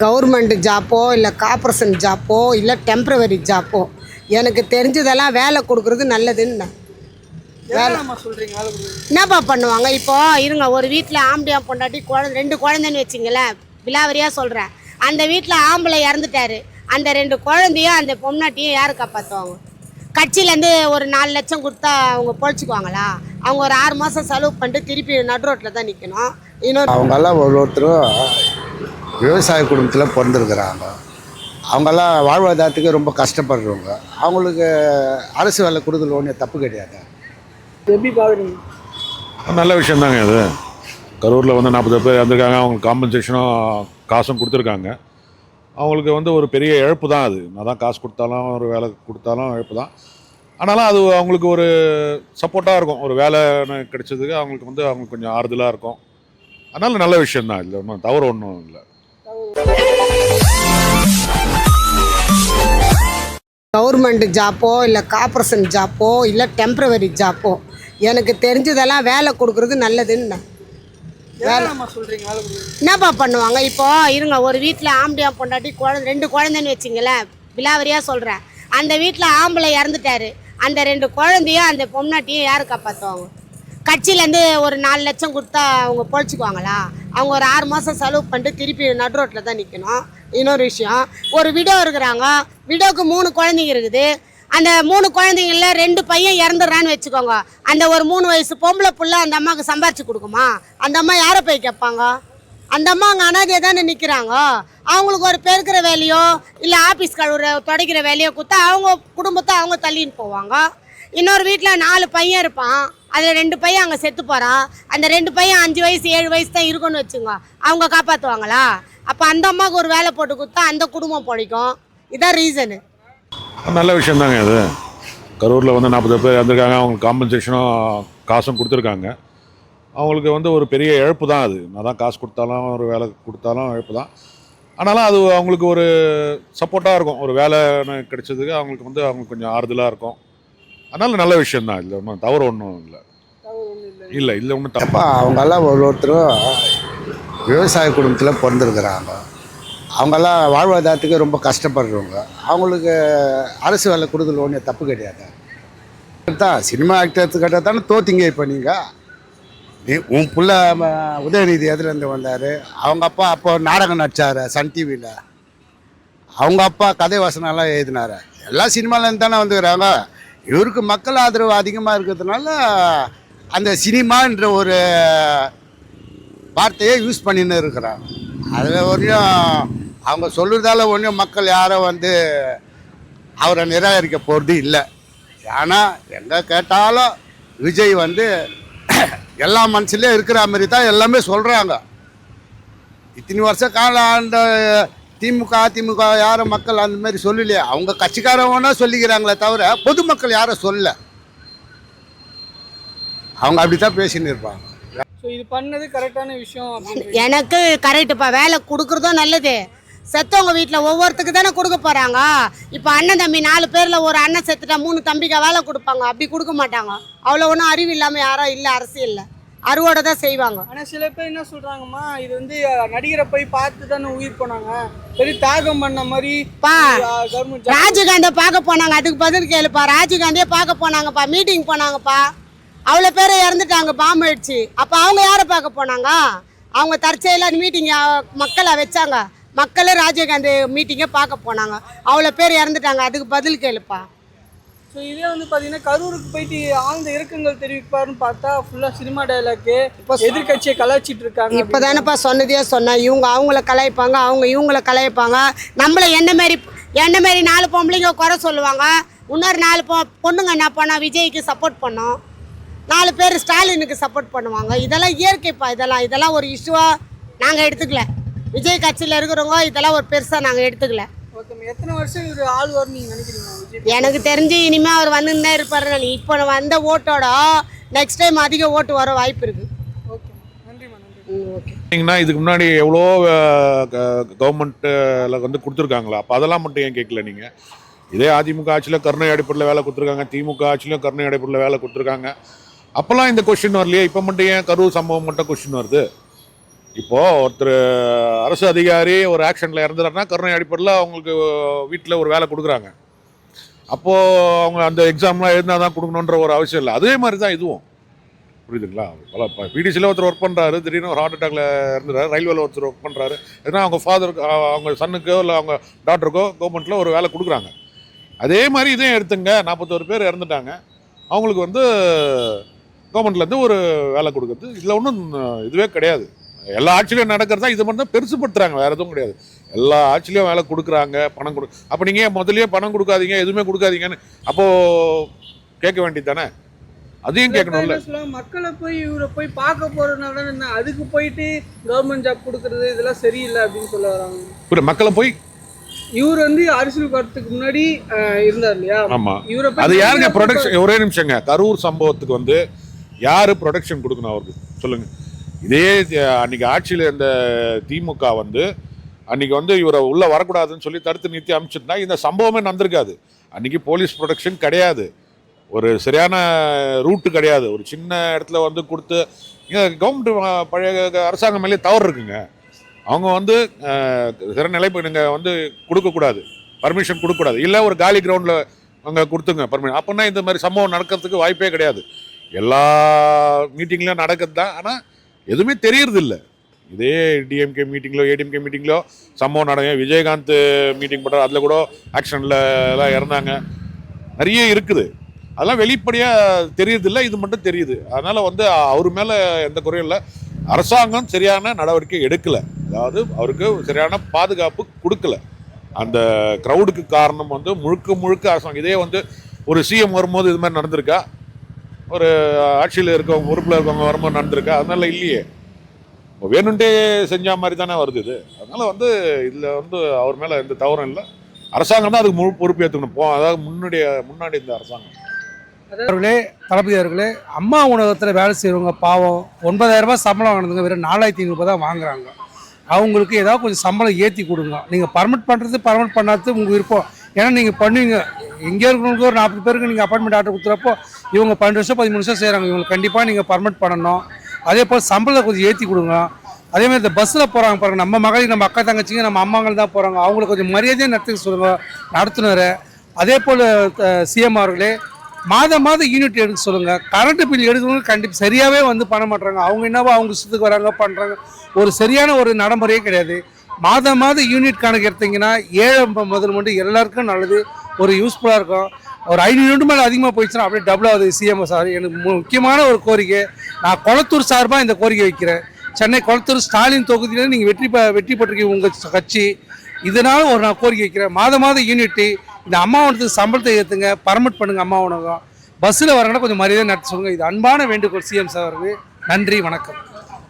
Government ஜாப்போ இல்லை corporation ஜாப்போ இல்லை temporary ஜாப்போ எனக்கு தெரிஞ்சதெல்லாம் வேலை கொடுக்குறது நல்லதுன்னு வேலை என்னப்பா பண்ணுவாங்க. இப்போ இருங்க, ஒரு வீட்டில் ஆம்படியா பொண்டாட்டி ரெண்டு குழந்தைன்னு வச்சிங்களேன், விலாவரியாக சொல்கிறேன். அந்த வீட்டில் ஆம்பளை இறந்துட்டாரு, அந்த 2 குழந்தையும் அந்த பொம்னாட்டியும் யார் காப்பாற்றுவாங்க? கட்சியிலேருந்து ஒரு 4 லட்சம் கொடுத்தா அவங்க பொழைச்சிக்குவாங்களா? அவங்க ஒரு 6 மாதம் செலவு பண்ணிட்டு திருப்பி நடு ரோட்டில் தான் நிற்கணும். இன்னொரு அவங்கெல்லாம் ஒருத்தரும் விவசாய குடும்பத்தில் பிறந்திருக்கிறாங்க. அவங்கெல்லாம் வாழ்வாதாரத்துக்கு ரொம்ப கஷ்டப்படுறவங்க. அவங்களுக்கு அரசு வேலை கொடுக்கல ஒன்றும் தப்பு கிடையாது. எப்படி பார்க்குறீங்க? நல்ல விஷயந்தாங்க இது. கரூரில் 40 பேர் இறந்துருக்காங்க. அவங்களுக்கு காம்பன்சேஷனும் காசும் கொடுத்துருக்காங்க. அவங்களுக்கு ஒரு பெரிய இழப்பு தான் அது. அதான் காசு கொடுத்தாலும் ஒரு வேலை கொடுத்தாலும் இழப்பு தான். ஆனாலும் அது அவங்களுக்கு ஒரு சப்போர்ட்டாக இருக்கும். ஒரு வேலை கிடைச்சதுக்கு அவங்களுக்கு கொஞ்சம் ஆறுதலாக இருக்கும். அதனால் நல்ல விஷயந்தான். இல்லை ஒன்றும் தவறு ஒன்றும் இல்லை. கவர்மெண்ட் ஜாப்போ இல்லை கார்ப்பரேஷன் ஜாப்போ இல்லை டெம்ப்ரவரி ஜாப்போ எனக்கு தெரிஞ்சதெல்லாம் வேலை கொடுக்குறது நல்லதுன்னு வேலை என்னப்பா பண்ணுவாங்க. இப்போ இருங்க, ஒரு வீட்டில் ஆம்படியா பொண்டாட்டி 2 குழந்தைன்னு வச்சிங்களேன், விலாவரியாக சொல்கிறேன். அந்த வீட்டில் ஆம்பளை இறந்துட்டாரு, அந்த 2 குழந்தையும் அந்த பொம்னாட்டியும் யார் காப்பாற்றுவாங்க? கட்சியிலேருந்து ஒரு 4 லட்சம் கொடுத்தா அவங்க பொழைச்சிக்குவாங்களா? அவங்க ஒரு 6 மாதம் செலவு பண்ணிட்டு திருப்பி நடு ரோட்டில் தான் நிற்கணும். இன்னொரு விஷயம், ஒரு விடோ இருக்கிறாங்க, விடோவுக்கு 3 குழந்தைங்க இருக்குது. அந்த 3 குழந்தைங்களில் 2 பையன் இறந்துடுறான்னு வச்சுக்கோங்க. அந்த ஒரு 3 வயசு பொம்பளை புள்ள அந்த அம்மாவுக்கு சம்பாரிச்சு கொடுக்குமா? அந்த அம்மா யாரை போய் கேட்பாங்க? அந்த அம்மா அங்கே அனாதையாக தானே நிற்கிறாங்க. அவங்களுக்கு ஒரு பெருக்கிற வேலையோ இல்லை ஆஃபீஸ் கழுவுற துடைக்கிற வேலையோ கொடுத்தா அவங்க குடும்பத்தை அவங்க தள்ளின்னு போவாங்க. இன்னொரு வீட்டில் 4 பையன் இருப்பான், அதில் 2 பையன் அங்கே செத்து போகிறான். அந்த 2 பையன் 5 வயசு 7 வயசு தான் இருக்குன்னு வச்சுங்க, அவங்க காப்பாற்றுவாங்களா? அப்போ அந்த அம்மாவுக்கு ஒரு வேலை போட்டு கொடுத்தா அந்த குடும்பம் பிடிக்கும். இதான் ரீசனு. நல்ல விஷயந்தாங்க இது. கரூரில் 40 பேர் இறந்துருக்காங்க. அவங்களுக்கு காம்பன்சேஷனும் காசும் கொடுத்துருக்காங்க. அவங்களுக்கு ஒரு பெரிய இழப்பு தான் அது. அதான் காசு கொடுத்தாலும் ஒரு வேலை கொடுத்தாலும் இழப்பு தான். ஆனாலும் அது அவங்களுக்கு ஒரு சப்போர்ட்டாக இருக்கும். ஒரு வேலை கிடைச்சதுக்கு அவங்களுக்கு கொஞ்சம் ஆறுதலாக இருக்கும். அதனால் நல்ல விஷயந்தான். இல்லை ஒன்றும் தவறு ஒன்றும் இல்லை. இல்லை ஒன்றும் தப்பா அவங்கெல்லாம் ஒருத்தரும் விவசாய குடும்பத்தில் பிறந்திருக்கிறாங்க. அவங்கெல்லாம் வாழ்வாதாரத்துக்கு ரொம்ப கஷ்டப்படுறவங்க. அவங்களுக்கு அரசு வேலை கொடுக்கல ஒன்றும் தப்பு கிடையாது. தான் சினிமா ஆக்டர்ஸ் கேட்டால் தானே தோத்திங்க. இப்போ உன் பிள்ளை உதயநிதி எதிர்ந்து வந்தார். அவங்க அப்பா அப்போ நாடகம் நடித்தார் சன் டிவியில். அவங்க அப்பா கதை வசனம்லாம் எழுதினார். எல்லாம் சினிமாலேருந்து தானே வந்துக்கிறாங்க. இவருக்கு மக்கள் ஆதரவு அதிகமாக இருக்கிறதுனால அந்த சினிமான்ற ஒரு வார்த்தையை யூஸ் பண்ணின்னு இருக்கிறாங்க. அதில் ஒன்றும் அவங்க சொல்லுறதால ஒன்றும் மக்கள் யாரும் அவரை நிராகரிக்க போகிறது இல்லை. ஏன்னா எங்கே கேட்டாலும் விஜய் எல்லா மனசுலேயும் இருக்கிற மாதிரி தான் எல்லாமே சொல்கிறாங்க. இத்தனை வருஷம் காலம் ஆண்ட திமுக அதிமுக யாரும் மக்கள் அந்த மாதிரி சொல்லலையே. அவங்க கட்சிக்காரவனா சொல்லிக்கிறாங்களே தவிர பொதுமக்கள் யாரும் சொல்லலை. அவங்க அப்படி தான் பேசின்னு இருப்பாங்க. இது பண்ணது கரெக்டான விஷயம். எனக்கு கரெக்டுப்பா. வேலை கொடுக்குறதும் நல்லது. செத்தவங்க வீட்டில் ஒவ்வொருத்துக்கு தானே கொடுக்க போகிறாங்க. இப்போ அண்ணன் தம்பி 4 பேரில் ஒரு அண்ணன் செத்துட்டா 3 தம்பிக்கு வேலை கொடுப்பாங்க. அப்படி கொடுக்க மாட்டாங்க. அவ்வளோ ஒன்றும் அறிவு இல்லாமல் யாரும் இல்லை அரசியலில். அறுவோட தான் செய்வாங்க. ஆனால் சில பேர் என்ன சொல்கிறாங்கம்மா, இது நடிகரை போய் பார்த்து தானே உயிர் போனாங்க, பெரிய தியாகம் பண்ண மாதிரி. ராஜீவ்காந்தியை பார்க்க போனாங்க, அதுக்கு பதில் கேளுப்பா. ராஜீவ்காந்தியே பார்க்க போனாங்கப்பா, மீட்டிங் போனாங்கப்பா. அவ்வளோ பேரை இறந்துட்டாங்க பாம்பு அடிச்சு. அப்போ அவங்க யாரை பார்க்க போனாங்க? அவங்க தற்செயலாக மீட்டிங் மக்களை வச்சாங்க. மக்களும் ராஜீவ்காந்தி மீட்டிங்கை பார்க்க போனாங்க. அவ்வளோ பேர் இறந்துட்டாங்க, அதுக்கு பதில் கேளுப்பா. ஸோ இதே பார்த்தீங்கன்னா கரூருக்கு போயிட்டு ஆழ்ந்த இறக்கங்கள் தெரிவிப்பாருன்னு பார்த்தா ஃபுல்லாக சினிமா டைலாக்கு இப்போ எதிர்கட்சியை கலாய்ச்சிட்டு இருக்காங்க. இப்போ தானேப்பா சொன்னதே சொன்னேன். இவங்க அவங்கள கலாய்ப்பாங்க, அவங்க இவங்கள கலாய்ப்பாங்க. நம்மளை என்ன மாரி 4 பொம்பளைங்க குறை சொல்லுவாங்க. இன்னொரு 4 பொண்ணுங்க என்ன பண்ணால் விஜய்க்கு சப்போர்ட் பண்ணோம். 4 பேர் ஸ்டாலினுக்கு சப்போர்ட் பண்ணுவாங்க. இதெல்லாம் இயற்கைப்பா. இதெல்லாம் ஒரு இஷ்யூவாக நாங்கள் எடுத்துக்கல. விஜய் கட்சியில் இருக்கிறவங்க இதெல்லாம் ஒரு பெருசாக நாங்கள் எடுத்துக்கல. எத்தனை வருஷம் இவர் ஆள் வரும்னு நீங்கள் நினைக்கிறீங்க? எனக்கு தெரிஞ்சு இனிமேல் அவர் வந்துன்னு தான் இருப்பார். இப்போ வந்த ஓட்டோட நெக்ஸ்ட் டைம் அதிக ஓட்டு வர வாய்ப்பு இருக்குது. ஓகே, நன்றிம்மா. ஓகே. இதுக்கு முன்னாடி எவ்வளோ கவர்மெண்ட்டில் கொடுத்துருக்காங்களா? அப்போ அதெல்லாம் மட்டும் ஏன் கேட்கல நீங்கள்? இதே அதிமுக ஆட்சியில் கருணை அடிப்படையில் வேலை கொடுத்துருக்காங்க, திமுக ஆட்சியிலும் கருணை அடிப்படையில் வேலை கொடுத்துருக்காங்க. அப்போல்லாம் இந்த கொஸ்டின் வரலையே, இப்போ மட்டும் ஏன் கரூர் சம்பவம் மட்டும் கொஸ்டின் வருது? இப்போது ஒருத்தர் அரசு அதிகாரி ஒரு ஆக்ஷனில் இறந்துறாருன்னா கருணை அடிப்படையில் அவங்களுக்கு வீட்டில் ஒரு வேலை கொடுக்குறாங்க. அப்போது அவங்க அந்த எக்ஸாம்லாம் எழுதினா தான் கொடுக்கணுன்ற ஒரு அவசியம் இல்லை. அதே மாதிரி தான் இதுவும், புரியுதுங்களா? பிடிசியில் ஒருத்தர் ஒர்க் பண்ணுறாரு, திடீர்னு ஒரு ஹார்ட் அட்டாக்ல இறந்துறாரு. ரயில்வேல ஒருத்தர் ஒர்க் பண்ணுறாரு, ஏன்னா அவங்க ஃபாதருக்கு, அவங்க சன்னுக்கோ இல்லை அவங்க டாக்டருக்கோ கவர்மெண்ட்டில் ஒரு வேலை கொடுக்குறாங்க. அதே மாதிரி இதையும் எடுத்துங்க, 41 பேர் இறந்துட்டாங்க, அவங்களுக்கு வந்து கவர்மெண்ட்லேருந்து ஒரு வேலை கொடுக்குறது, இதில் ஒன்றும் இதுவே கிடையாது. எல்லா ஆட்சியிலையும் நடக்கிறது தான். இது மட்டும் தான் பெருசுப்படுத்துறாங்க, வேறு எதுவும் கிடையாது. எல்லா ஆட்சிலையும் வேலை கொடுக்குறாங்க, பணம் அப்போ நீங்கள் முதல்லயே பணம் கொடுக்காதீங்க, எதுவுமே கொடுக்காதீங்கன்னு அப்போது கேட்க வேண்டியது தானே? அதையும் கேட்கணும்ல. மக்களை போய் இவரை போய் பார்க்க போறதுனால என்ன, அதுக்கு போயிட்டு கவர்மெண்ட் ஜாப் கொடுக்கறது இதெல்லாம் சரியில்லை அப்படின்னு சொல்ல வராங்க. மக்களை போய் இவர் வந்து அரசியல் வரத்துக்கு முன்னாடி இருந்தார் இல்லையா? ஆமா. அது யாருங்க ப்ரொடக்ஷன்? ஒரே நிமிஷங்க, கரூர் சம்பவத்துக்கு வந்து யாரு ப்ரொடக்ஷன் கொடுக்கணும் அவருக்கு சொல்லுங்க? இதே அன்னைக்கு ஆட்சியில் இருந்த திமுக வந்து அன்னைக்கு வந்து இவரை உள்ள வரக்கூடாதுன்னு சொல்லி தடுத்து நிறுத்தி அனுப்பிச்சிருந்தா இந்த சம்பவமே நடந்திருக்காது. அன்னைக்கு போலீஸ் ப்ரொடக்ஷன் கிடையாது, ஒரு சரியான ரூட்டு கிடையாது. ஒரு சின்ன இடத்துல வந்து கொடுத்து கவர்மெண்ட் பழைய அரசாங்கம் மேலே தவறு இருக்குங்க. அவங்க வந்து சிற நிலைப்பு நீங்கள் வந்து கொடுக்கக்கூடாது, பர்மிஷன் கொடுக்கக்கூடாது. இல்லை ஒரு காலி கிரவுண்டில் அங்கே கொடுத்துங்க பர்மிஷன். அப்படின்னா இந்த மாதிரி சம்பவம் நடக்கிறதுக்கு வாய்ப்பே கிடையாது. எல்லா மீட்டிங்லையும் நடக்குது தான், ஆனால் எதுவுமே தெரியறது இல்லை. இதே டிஎம்கே மீட்டிங்களோ ஏடிஎம்கே மீட்டிங்களோ சம்பவம் நடங்க. விஜயகாந்த் மீட்டிங் பண்ணுறாரு, அதில் கூட ஆக்ஷனில் எல்லாம் இறந்தாங்க, நிறைய இருக்குது. அதெல்லாம் வெளிப்படையாக தெரியறதில்லை, இது மட்டும் தெரியுது. அதனால் வந்து அவர் மேலே எந்த குறையும் இல்லை. அரசாங்கம் சரியான நடவடிக்கை எடுக்கலை, அதாவது அவருக்கு சரியான பாதுகாப்பு கொடுக்கல. அந்த க்ரௌடுக்கு காரணம் வந்து முழுக்க அரசாங்கம். இதே வந்து ஒரு சிஎம் வரும்போது இது மாதிரி நடந்திருக்கா? ஒரு ஆட்சியில் இருக்கவங்க, பொறுப்பில் இருக்கவங்க வரும்போது நடந்திருக்கா? அதனால இல்லையே, வேணுன்ட்டே செஞ்ச மாதிரி தானே வருது இது. அதனால் வந்து இதில் வந்து அவர் மேலே எந்த தவறும் இல்லை. அரசாங்கம் தான் அதுக்கு முழு பொறுப்பு ஏற்றுக்கணும். அதாவது முன்னாடி இந்த அரசாங்கம். அவர்களே, தளபதி அவர்களே, அம்மா உணவகத்தில் வேலை செய்கிறவங்க பாவம் 9,000 ரூபாய் சம்பளம் வாங்கினதுங்க, வெறும் 4,500 தான் வாங்குறாங்க. அவங்களுக்கு ஏதாவது கொஞ்சம் சம்பளம் ஏற்றி கொடுங்க. நீங்கள் பர்மிட் பண்ணுறது பர்மிட் பண்ணாது உங்கள் விருப்பம். ஏன்னா நீங்கள் பண்ணுவீங்க, எங்கே இருக்கிறவங்களுக்கு ஒரு 40 பேருக்கு நீங்கள் அப்பாயின்மெண்ட் ஆர்டர் கொடுத்துறப்போ இவங்க 12 வருஷம் 13 வருஷம் செய்கிறாங்க. இவங்களுக்கு கண்டிப்பாக நீங்கள் பர்மிட் பண்ணணும். அதே போல் சம்பளத்தை கொஞ்சம் ஏற்றி கொடுங்க. அதேமாதிரி இந்த பஸ்ஸில் போகிறாங்க பாருங்கள், நம்ம மகளிர், நம்ம அக்கா தங்கச்சிங்க, நம்ம அம்மாங்கள் தான் போகிறாங்க, அவங்களுக்கு கொஞ்சம் மரியாதையாக நடத்துக்க சொல்லுங்கள் நடத்துனர். அதே போல் சிஎம் அவர்களே, மாதம் யூனிட் எடுக்க சொல்லுங்கள். கரண்ட் பில் எடுக்கணும் கண்டிப்பாக சரியாகவே வந்து பண்ண மாட்டாங்க. அவங்க என்னவோ அவங்க இஷ்டத்துக்கு வராங்க பண்ணுறாங்க. ஒரு சரியான ஒரு நடைமுறையே கிடையாது. மாதம் யூனிட் கணக்கு எடுத்தீங்கன்னா ஏழை முதல் மட்டும் எல்லாருக்கும் நல்லது, ஒரு யூஸ்ஃபுல்லாக இருக்கும். ஒரு 500 யூனிட் மேலே அதிகமாக போயிடுச்சுன்னா அப்படியே டபுள் ஆகுது. சிஎம் சார், எனக்கு முக்கியமான ஒரு கோரிக்கை, நான் கொளத்தூர் சார்பாக இந்த கோரிக்கை வைக்கிறேன். சென்னை கொளத்தூர் ஸ்டாலின் தொகுதியில் நீங்கள் வெற்றி பெற்றிருக்கீங்க உங்கள் கட்சி. இதனால ஒரு நான் கோரிக்கை வைக்கிறேன், மாதம் யூனிட்டு இந்த அம்மா உணவகத்துக்கு சம்பளத்தை ஏற்றுங்க, பர்மிட் பண்ணுங்கள். அம்மா உணவகம் பஸ்ஸில் வரங்கன்னா கொஞ்சம் மரியாதை நடத்த சொல்லுங்கள். இது அன்பான வேண்டுகோள் சிஎம் சார். நன்றி, வணக்கம்.